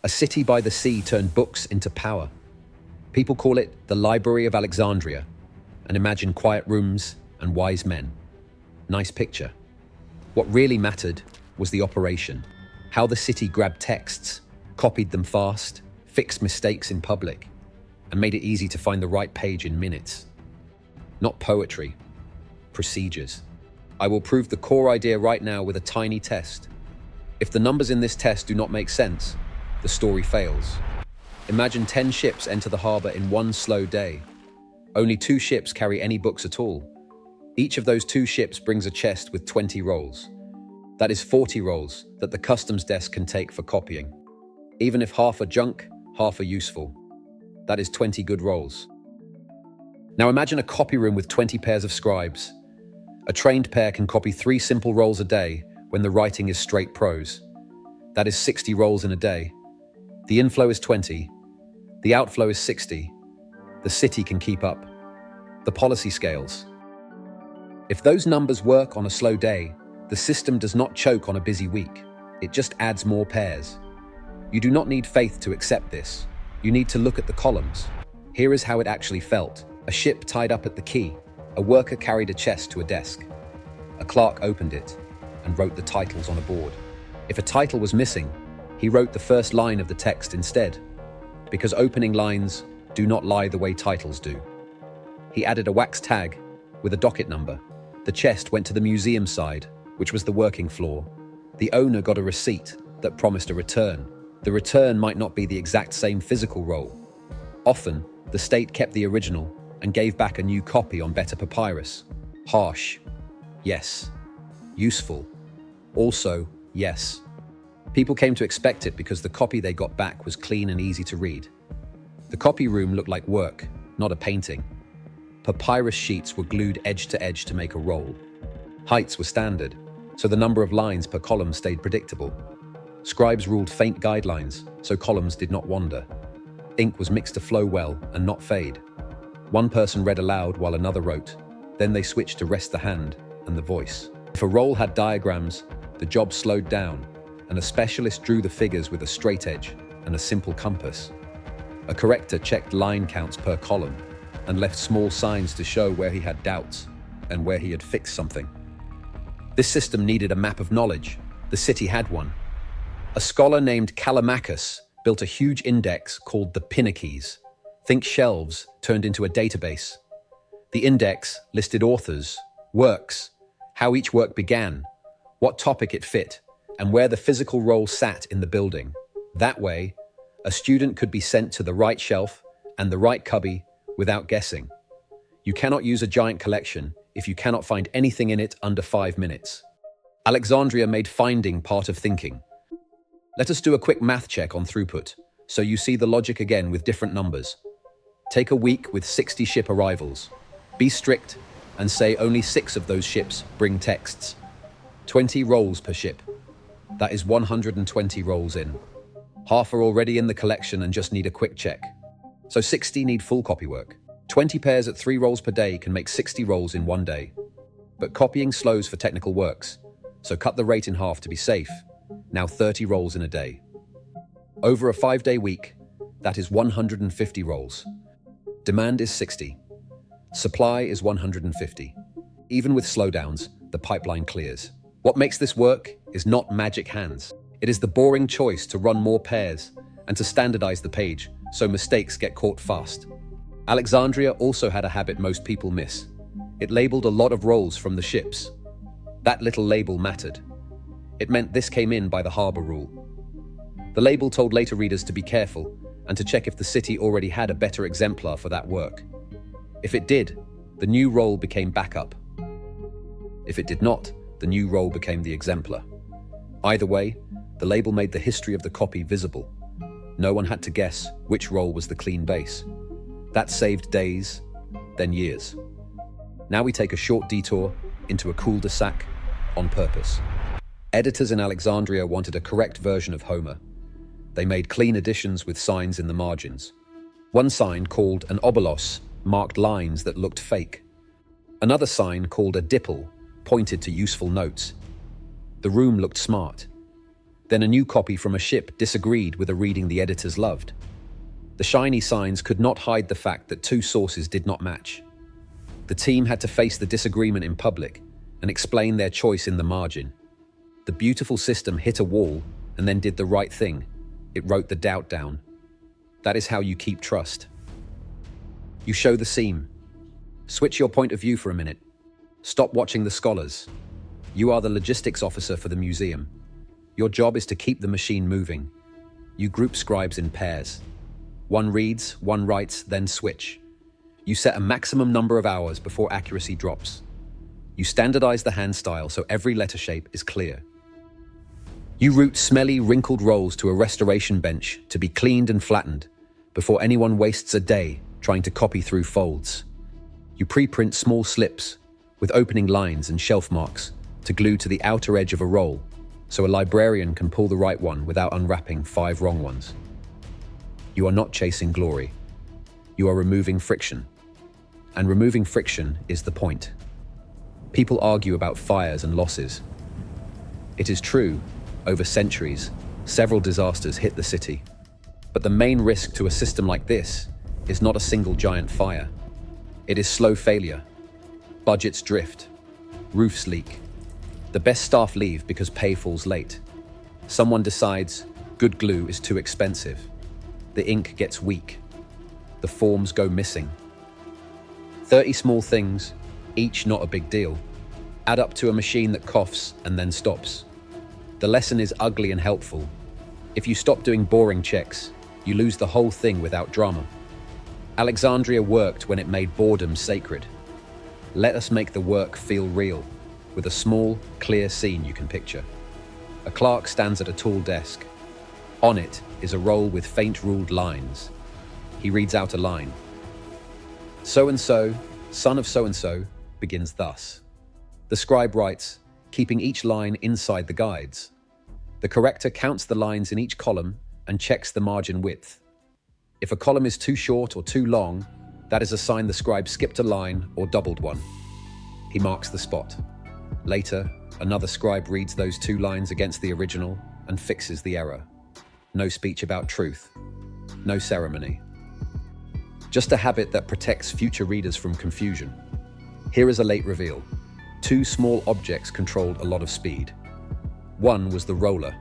A city by the sea turned books into power. People call it the Library of Alexandria and imagine quiet rooms and wise men. Nice picture. What really mattered was the operation. How the city grabbed texts, copied them fast, fixed mistakes in public, and made it easy to find the right page in minutes. Not poetry, procedures. I will prove the core idea right now with a tiny test. If the numbers in this test do not make sense, the story fails. Imagine 10 ships enter the harbor in one slow day. Only 2 ships carry any books at all. Each of those 2 ships brings a chest with 20 rolls. That is 40 rolls that the customs desk can take for copying. Even if half are junk, half are useful. That is 20 good rolls. Now imagine a copy room with 20 pairs of scribes. A trained pair can copy 3 simple rolls a day when the writing is straight prose. That is 60 rolls in a day. The inflow is 20. The outflow is 60. The city can keep up. The policy scales. If those numbers work on a slow day, the system does not choke on a busy week. It just adds more pairs. You do not need faith to accept this. You need to look at the columns. Here is how it actually felt. A ship tied up at the quay. A worker carried a chest to a desk. A clerk opened it and wrote the titles on a board. If a title was missing, he wrote the first line of the text instead, because opening lines do not lie the way titles do. He added a wax tag with a docket number. The chest went to the museum side, which was the working floor. The owner got a receipt that promised a return. The return might not be the exact same physical roll. Often, the state kept the original and gave back a new copy on better papyrus. Harsh, yes. Useful, also yes. People came to expect it because the copy they got back was clean and easy to read. The copy room looked like work, not a painting. Papyrus sheets were glued edge to edge to make a roll. Heights were standard, so the number of lines per column stayed predictable. Scribes ruled faint guidelines, so columns did not wander. Ink was mixed to flow well and not fade. One person read aloud while another wrote. Then they switched to rest the hand and the voice. If a roll had diagrams, the job slowed down, and a specialist drew the figures with a straight edge and a simple compass. A corrector checked line counts per column and left small signs to show where he had doubts and where he had fixed something. This system needed a map of knowledge. The city had one. A scholar named Callimachus built a huge index called the Pinnaces. Think shelves turned into a database. The index listed authors, works, how each work began, what topic it fit, and where the physical roll sat in the building. That way, a student could be sent to the right shelf and the right cubby without guessing. You cannot use a giant collection if you cannot find anything in it under 5 minutes. Alexandria made finding part of thinking. Let us do a quick math check on throughput, so you see the logic again with different numbers. Take a week with 60 ship arrivals. Be strict and say only 6 of those ships bring texts. 20 rolls per ship. That is 120 rolls in. Half are already in the collection and just need a quick check. So 60 need full copy work. 20 pairs at 3 rolls per day can make 60 rolls in 1 day. But copying slows for technical works, so cut the rate in half to be safe. Now 30 rolls in a day. Over a 5-day week, that is 150 rolls. Demand is 60. Supply is 150. Even with slowdowns, the pipeline clears. What makes this work is not magic hands. It is the boring choice to run more pairs and to standardize the page so mistakes get caught fast. Alexandria also had a habit most people miss. It labeled a lot of rolls from the ships. That little label mattered. It meant this came in by the harbor rule. The label told later readers to be careful and to check if the city already had a better exemplar for that work. If it did, the new roll became backup. If it did not, the new roll became the exemplar. Either way, the label made the history of the copy visible. No one had to guess which roll was the clean base. That saved days, then years. Now we take a short detour into a cul-de-sac on purpose. Editors in Alexandria wanted a correct version of Homer. They made clean additions with signs in the margins. One sign, called an obolos, marked lines that looked fake. Another sign, called a dipple, pointed to useful notes. The room looked smart. Then a new copy from a ship disagreed with a reading the editors loved. The shiny signs could not hide the fact that two sources did not match. The team had to face the disagreement in public and explain their choice in the margin. The beautiful system hit a wall and then did the right thing. It wrote the doubt down. That is how you keep trust. You show the seam. Switch your point of view for a minute. Stop watching the scholars. You are the logistics officer for the museum. Your job is to keep the machine moving. You group scribes in pairs. One reads, one writes, then switch. You set a maximum number of hours before accuracy drops. You standardize the hand style so every letter shape is clear. You route smelly, wrinkled rolls to a restoration bench to be cleaned and flattened before anyone wastes a day trying to copy through folds. You pre-print small slips with opening lines and shelf marks to glue to the outer edge of a roll so a librarian can pull the right one without unwrapping 5 wrong ones. You are not chasing glory. You are removing friction. And removing friction is the point. People argue about fires and losses. It is true, over centuries, several disasters hit the city. But the main risk to a system like this is not a single giant fire. It is slow failure. Budgets drift. Roofs leak. The best staff leave because pay falls late. Someone decides good glue is too expensive. The ink gets weak. The forms go missing. 30 small things, each not a big deal, add up to a machine that coughs and then stops. The lesson is ugly and helpful. If you stop doing boring checks, you lose the whole thing without drama. Alexandria worked when it made boredom sacred. Let us make the work feel real, with a small, clear scene you can picture. A clerk stands at a tall desk. On it is a roll with faint ruled lines. He reads out a line. So-and-so, son of so-and-so, begins thus. The scribe writes, keeping each line inside the guides. The corrector counts the lines in each column and checks the margin width. If a column is too short or too long, that is a sign the scribe skipped a line or doubled one. He marks the spot. Later, another scribe reads those 2 lines against the original and fixes the error. No speech about truth. No ceremony. Just a habit that protects future readers from confusion. Here is a late reveal. 2 small objects controlled a lot of speed. One was the roller.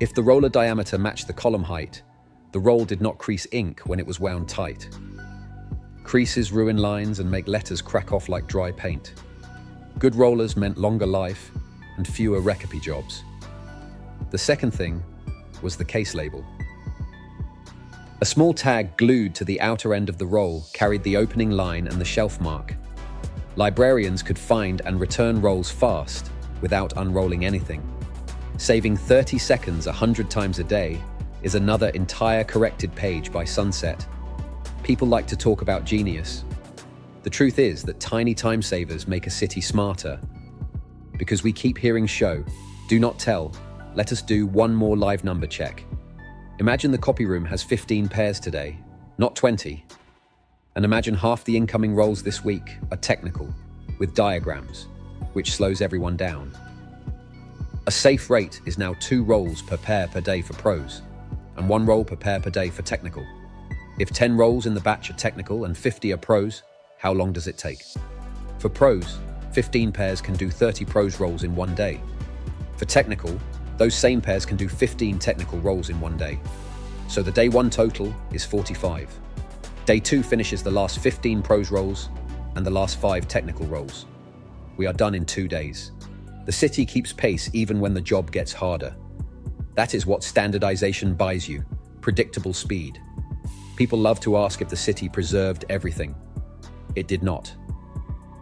If the roller diameter matched the column height, the roll did not crease ink when it was wound tight. Creases ruin lines and make letters crack off like dry paint. Good rollers meant longer life and fewer recipe jobs. The second thing was the case label. A small tag glued to the outer end of the roll carried the opening line and the shelf mark. Librarians could find and return rolls fast without unrolling anything. Saving 30 seconds 100 times a day is another entire corrected page by sunset. People like to talk about genius. The truth is that tiny time savers make a city smarter. Because we keep hearing show, do not tell, let us do one more live number check. Imagine the copy room has 15 pairs today, not 20. And imagine half the incoming rolls this week are technical, with diagrams, which slows everyone down. A safe rate is now 2 rolls per pair per day for prose, and 1 roll per pair per day for technical. If 10 rolls in the batch are technical and 50 are prose, how long does it take? For prose, 15 pairs can do 30 prose rolls in 1 day. For technical, those same pairs can do 15 technical rolls in 1 day. So the day 1 total is 45. Day 2 finishes the last 15 prose rolls and the last 5 technical rolls. We are done in 2 days. The city keeps pace even when the job gets harder. That is what standardization buys you, predictable speed. People love to ask if the city preserved everything. It did not.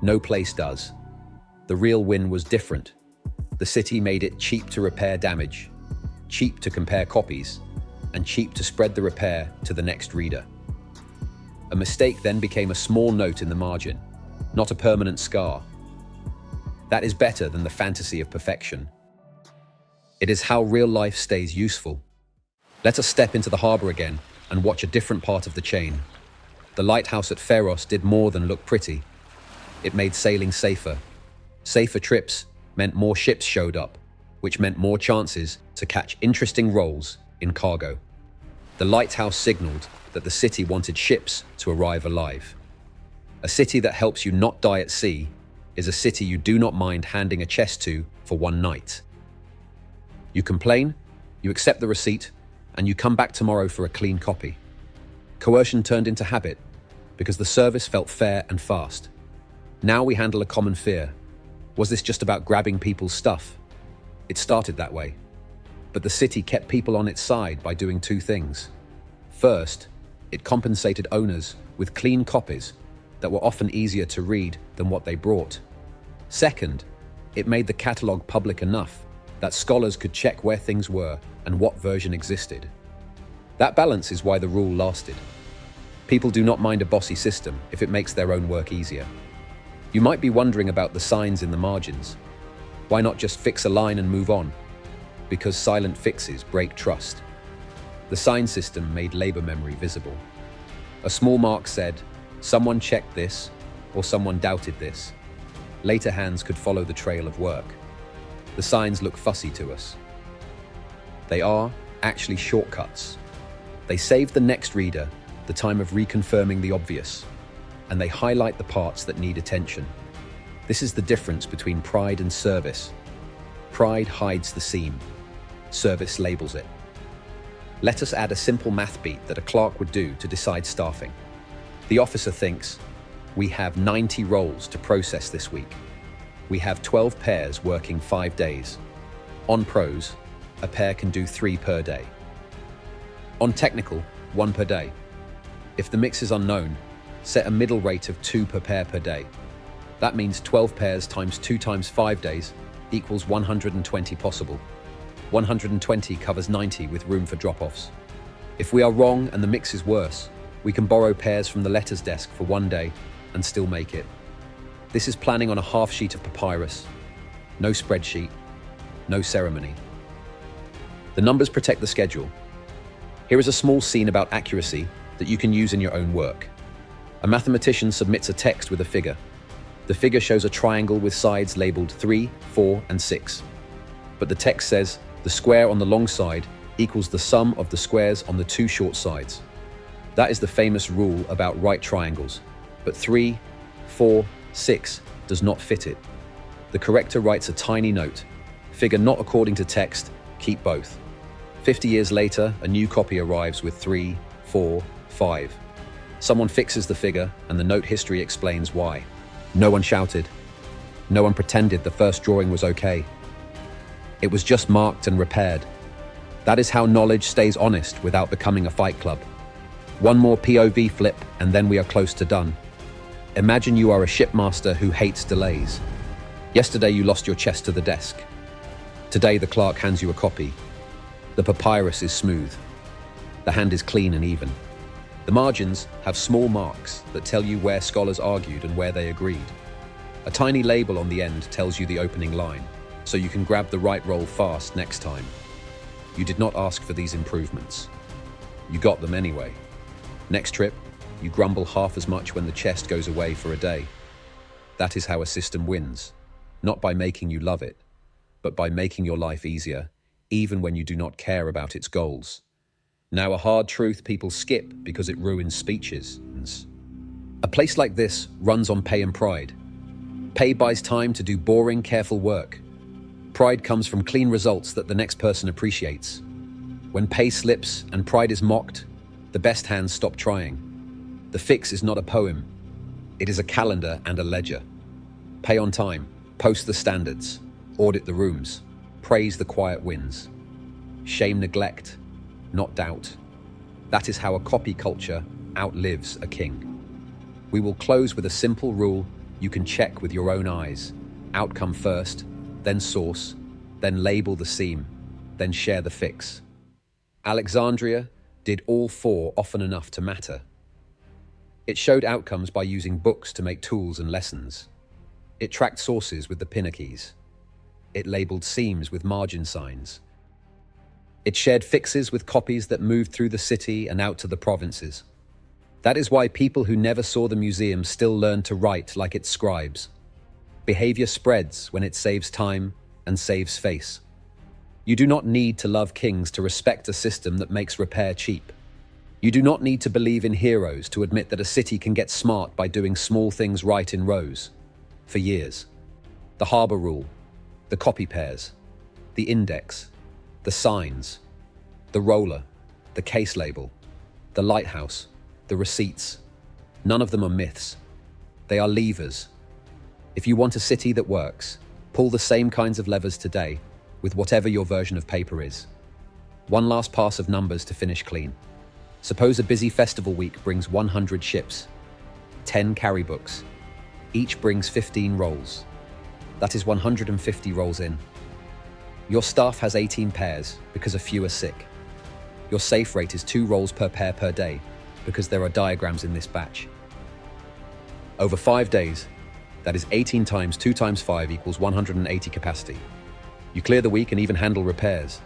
No place does. The real win was different. The city made it cheap to repair damage, cheap to compare copies, and cheap to spread the repair to the next reader. A mistake then became a small note in the margin, not a permanent scar. That is better than the fantasy of perfection. It is how real life stays useful. Let us step into the harbor again and watch a different part of the chain. The lighthouse at Pharos did more than look pretty. It made sailing safer. Safer trips meant more ships showed up, which meant more chances to catch interesting rolls in cargo. The lighthouse signaled that the city wanted ships to arrive alive. A city that helps you not die at sea is a city you do not mind handing a chest to for one night. You complain, you accept the receipt, and you come back tomorrow for a clean copy. Coercion turned into habit because the service felt fair and fast. Now we handle a common fear. Was this just about grabbing people's stuff? It started that way. But the city kept people on its side by doing two things. First, it compensated owners with clean copies that were often easier to read than what they brought. Second, it made the catalogue public enough that scholars could check where things were and what version existed. That balance is why the rule lasted. People do not mind a bossy system if it makes their own work easier. You might be wondering about the signs in the margins. Why not just fix a line and move on? Because silent fixes break trust. The sign system made labor memory visible. A small mark said, "Someone checked this," or "Someone doubted this." Later hands could follow the trail of work. The signs look fussy to us. They are actually shortcuts. They save the next reader the time of reconfirming the obvious, and they highlight the parts that need attention. This is the difference between pride and service. Pride hides the seam. Service labels it. Let us add a simple math beat that a clerk would do to decide staffing. The officer thinks, we have 90 rolls to process this week. We have 12 pairs working 5 days. On prose, a pair can do 3 per day. On technical, 1 per day. If the mix is unknown, set a middle rate of 2 per pair per day. That means 12 pairs times 2 times 5 days equals 120 possible. 120 covers 90 with room for drop-offs. If we are wrong and the mix is worse, we can borrow pairs from the letters desk for 1 day and still make it. This is planning on a half sheet of papyrus. No spreadsheet, no ceremony. The numbers protect the schedule. Here is a small scene about accuracy that you can use in your own work. A mathematician submits a text with a figure. The figure shows a triangle with sides labeled 3, 4, and 6. But the text says the square on the long side equals the sum of the squares on the 2 short sides. That is the famous rule about right triangles, but 3, 4, 6 does not fit it. The corrector writes a tiny note, figure not according to text, keep both. 50 years later, a new copy arrives with 3, 4, 5. Someone fixes the figure and the note history explains why. No one shouted. No one pretended the first drawing was okay. It was just marked and repaired. That is how knowledge stays honest without becoming a fight club. One more POV flip and then we are close to done. Imagine you are a shipmaster who hates delays. Yesterday you lost your chest to the desk. Today the clerk hands you a copy. The papyrus is smooth. The hand is clean and even. The margins have small marks that tell you where scholars argued and where they agreed. A tiny label on the end tells you the opening line, so you can grab the right roll fast next time. You did not ask for these improvements. You got them anyway. Next trip, you grumble half as much when the chest goes away for a day. That is how a system wins, not by making you love it, but by making your life easier, even when you do not care about its goals. Now, a hard truth people skip because it ruins speeches. A place like this runs on pay and pride. Pay buys time to do boring, careful work. Pride comes from clean results that the next person appreciates. When pay slips and pride is mocked, the best hands stop trying. The fix is not a poem. It is a calendar and a ledger. Pay on time, post the standards, audit the rooms, praise the quiet wins. Shame neglect, not doubt. That is how a copy culture outlives a king. We will close with a simple rule you can check with your own eyes. Outcome first, then source, then label the seam, then share the fix. Alexandria did all 4 often enough to matter. It showed outcomes by using books to make tools and lessons. It tracked sources with the pinner keys. It labeled seams with margin signs. It shared fixes with copies that moved through the city and out to the provinces. That is why people who never saw the museum still learn to write like its scribes. Behavior spreads when it saves time and saves face. You do not need to love kings to respect a system that makes repair cheap. You do not need to believe in heroes to admit that a city can get smart by doing small things right in rows. For years. The harbor rule, the copy pairs, the index, the signs, the roller, the case label, the lighthouse, the receipts. None of them are myths. They are levers. If you want a city that works, pull the same kinds of levers today with whatever your version of paper is. One last pass of numbers to finish clean. Suppose a busy festival week brings 100 ships, 10 carry books. Each brings 15 rolls. That is 150 rolls in. Your staff has 18 pairs because a few are sick. Your safe rate is 2 rolls per pair per day because there are diagrams in this batch. Over 5 days, that is 18 times 2 times 5 equals 180 capacity. You clear the week and even handle repairs.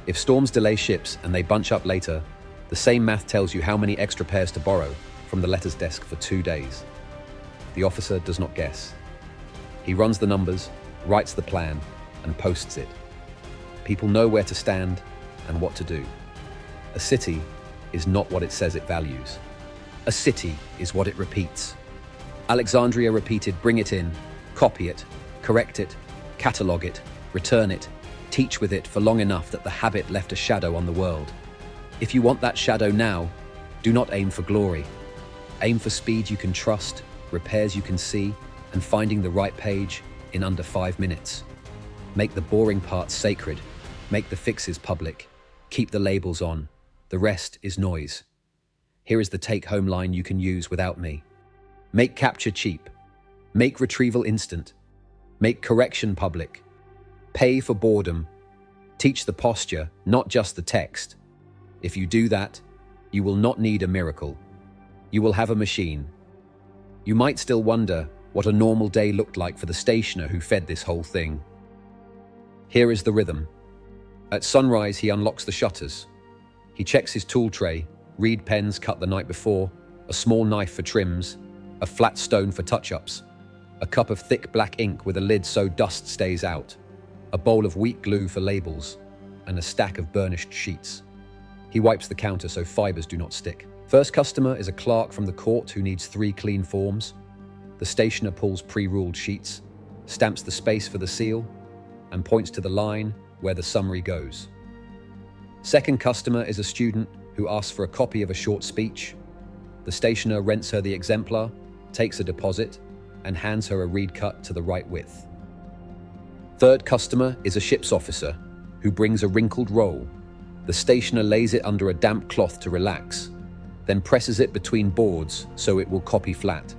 If storms delay ships and they bunch up later, the same math tells you how many extra pairs to borrow from the letters desk for 2 days. The officer does not guess. He runs the numbers, writes the plan, and posts it. People know where to stand and what to do. A city is not what it says it values. A city is what it repeats. Alexandria repeated, bring it in, copy it, correct it, catalogue it, return it, teach with it for long enough that the habit left a shadow on the world. If you want that shadow now, do not aim for glory. Aim for speed you can trust, repairs you can see, and finding the right page in under 5 minutes. Make the boring parts sacred. Make the fixes public. Keep the labels on. The rest is noise. Here is the take-home line you can use without me. Make capture cheap. Make retrieval instant. Make correction public. Pay for boredom. Teach the posture, not just the text. If you do that, you will not need a miracle. You will have a machine. You might still wonder what a normal day looked like for the stationer who fed this whole thing. Here is the rhythm. At sunrise, he unlocks the shutters. He checks his tool tray, reed pens cut the night before, a small knife for trims, a flat stone for touch-ups, a cup of thick black ink with a lid so dust stays out, a bowl of wheat glue for labels, and a stack of burnished sheets. He wipes the counter so fibers do not stick. First customer is a clerk from the court who needs 3 clean forms. The stationer pulls pre-ruled sheets, stamps the space for the seal, and points to the line where the summary goes. Second customer is a student who asks for a copy of a short speech. The stationer rents her the exemplar, takes a deposit, and hands her a reed cut to the right width. Third customer is a ship's officer who brings a wrinkled roll. The stationer lays it under a damp cloth to relax, then presses it between boards so it will copy flat.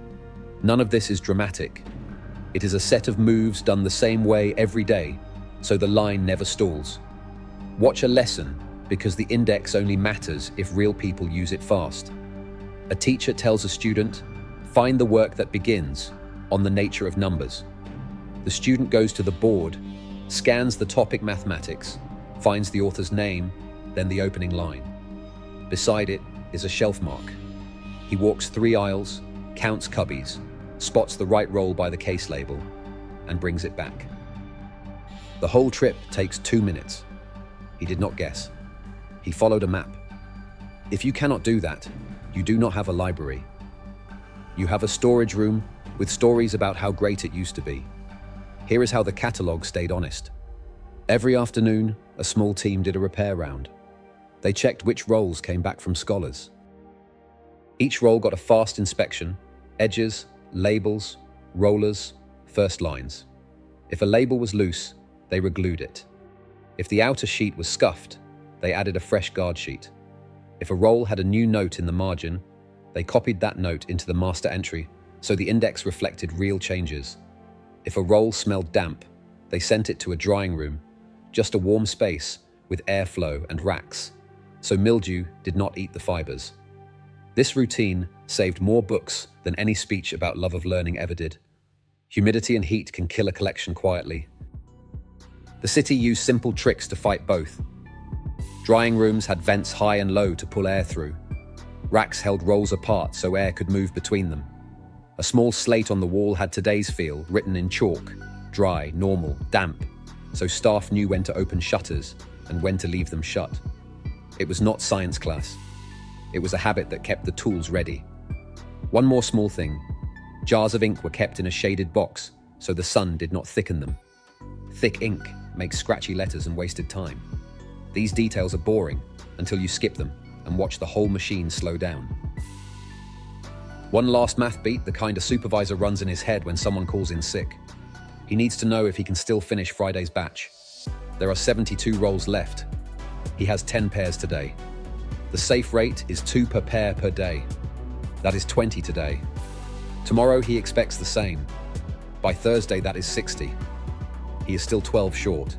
None of this is dramatic. It is a set of moves done the same way every day, so the line never stalls. Watch a lesson, because the index only matters if real people use it fast. A teacher tells a student, find the work that begins on the nature of numbers. The student goes to the board, scans the topic mathematics, finds the author's name, then the opening line. Beside it is a shelf mark. He walks 3 aisles, counts cubbies, spots the right roll by the case label, and brings it back. The whole trip takes 2 minutes. He did not guess. He followed a map. If you cannot do that, you do not have a library. You have a storage room with stories about how great it used to be. Here is how the catalogue stayed honest. Every afternoon, a small team did a repair round. They checked which rolls came back from scholars. Each roll got a fast inspection, edges, labels, rollers, first lines. If a label was loose, they reglued it. If the outer sheet was scuffed, they added a fresh guard sheet. If a roll had a new note in the margin, they copied that note into the master entry so the index reflected real changes. If a roll smelled damp, they sent it to a drying room, just a warm space with airflow and racks, so mildew did not eat the fibers. This routine saved more books than any speech about love of learning ever did. Humidity and heat can kill a collection quietly. The city used simple tricks to fight both. Drying rooms had vents high and low to pull air through. Racks held rolls apart so air could move between them. A small slate on the wall had today's feel, written in chalk: dry, normal, damp. so staff knew when to open shutters and when to leave them shut. It was not science class. It was a habit that kept the tools ready. One more small thing. Jars of ink were kept in a shaded box so the sun did not thicken them. Thick ink makes scratchy letters and wasted time. These details are boring until you skip them and watch the whole machine slow down. One last math beat, the kind a supervisor runs in his head when someone calls in sick. He needs to know if he can still finish Friday's batch. There are 72 rolls left. He has 10 pairs today. The safe rate is 2 per pair per day. That is 20 today. Tomorrow he expects the same. By Thursday that is 60. He is still 12 short.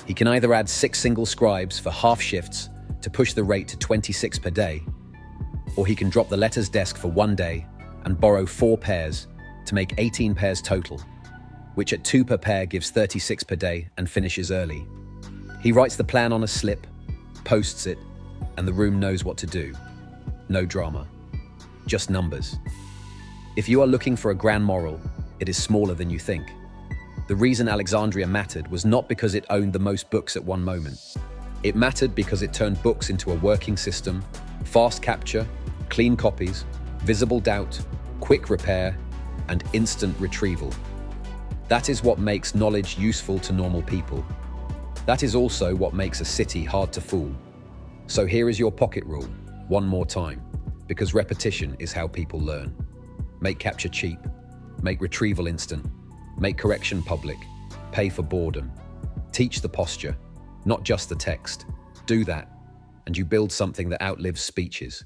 He can either add 6 single scribes for half shifts to push the rate to 26 per day, or he can drop the letters desk for 1 day and borrow 4 pairs to make 18 pairs total, which at 2 per pair gives 36 per day and finishes early. He writes the plan on a slip, posts it, and the room knows what to do. No drama, just numbers. If you are looking for a grand moral, it is smaller than you think. The reason Alexandria mattered was not because it owned the most books at one moment. It mattered because it turned books into a working system, fast capture, clean copies, visible doubt, quick repair, and instant retrieval. That is what makes knowledge useful to normal people. That is also what makes a city hard to fool. So here is your pocket rule, one more time, because repetition is how people learn. Make capture cheap, make retrieval instant, make correction public, pay for boredom. Teach the posture, not just the text. Do that, and you build something that outlives speeches.